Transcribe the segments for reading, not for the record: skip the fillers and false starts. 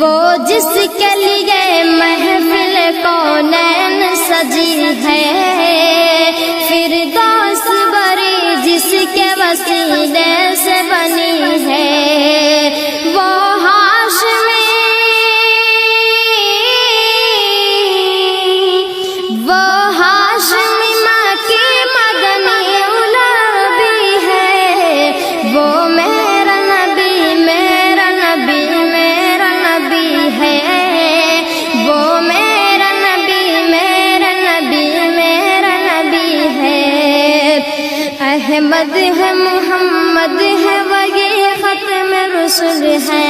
وہ جس کے لیے محفل کونین سجی ہے، فردوس بری جس کے وسیلے سے بنی ہے، وہ ہاشمی ماں کی مدنی اولادی ہے، وہ میرا نبی میرا نبی میرا نبی ہے، وہ میرا نبی میرا نبی میرا نبی ہے، احمد ہے محمد ہے وہی ختم رسول ہے،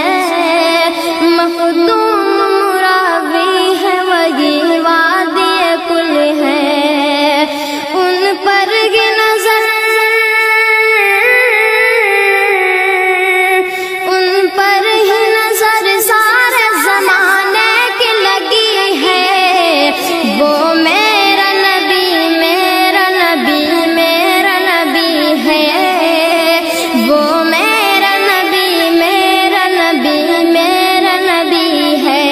مخدوم مراوی ہے وہی وادی کل ہے، ان پر کی نظر سارے زمانے کی لگی ہے، وہ میرا نبی میرا نبی میرا نبی ہے، وہ میرا نبی میرا نبی میرا نبی ہے،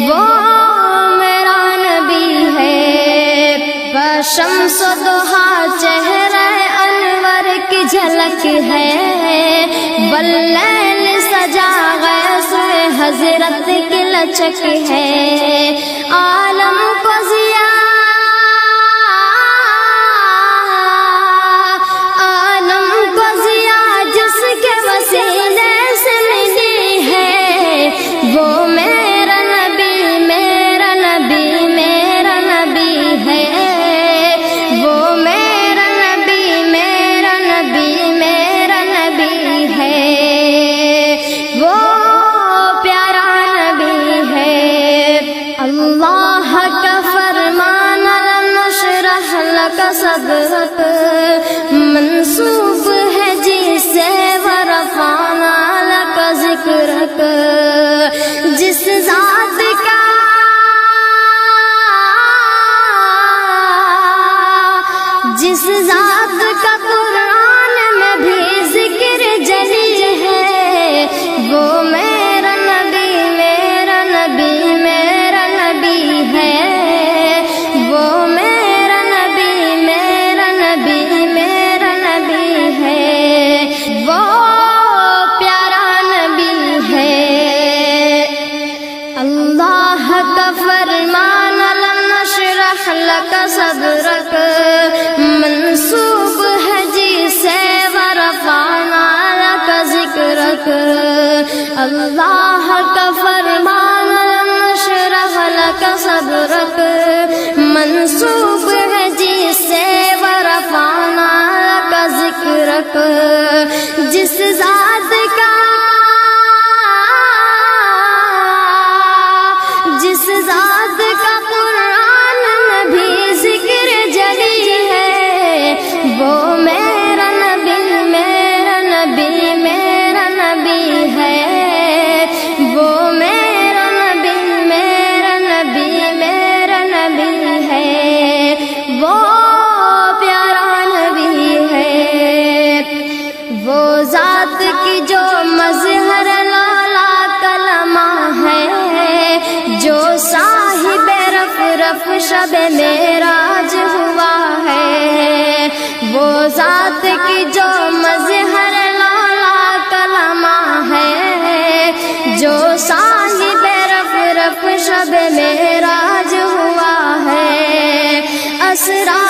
وہ میرا نبی ہے، بشمس و ضحا چہرہ انور کی جھلک ہے، واللیل سجا غیث حضرت کی لچک ہے، عالم کو ضیا جس کے وسیلے سے ملی ہے، وہ میرا نبی میرا نبی میرا نبی ہے، وہ میرا نبی میرا نبی میرا نبی ہے، وہ پیارا نبی ہے، اللہ کا فرمان لم نشرح لک صدرک منسوب ہے جسے ورفعنا لک ذکرک، جس ذات کا قرآن میں بھی ذکر جلی ہے، وہ میرا نبی میرا نبی میرا نبی ہے، وہ میرا نبی میرا نبی میرا نبی ہے، وہ پیارا نبی ہے، اللہ کا فرمان لم نشرح لک صدرک منسوب ہے جسے ورفعنا لک ذکرک، اللہ کا فرمان لم نشرح لک صدرک منسوب ہے جسے ورفعنا لک ذکرک، جس ذات کا قرآن میں بھی ذکر جلی ہے، وہ میرا نبی میرا نبی میرا نبی ہے، وہ میرا نبی میرا نبی میرا نبی ہے، وہ پیارا نبی ہے، وہ ذات کی جو مظہر لالا کلمہ ہے، جو صاحب رف شب معراج ہوا ہے، وہ ذات کی جو مظہر لالا کلمہ ہے، جو صاحب رف شب معراج ہوا ہے، اسرار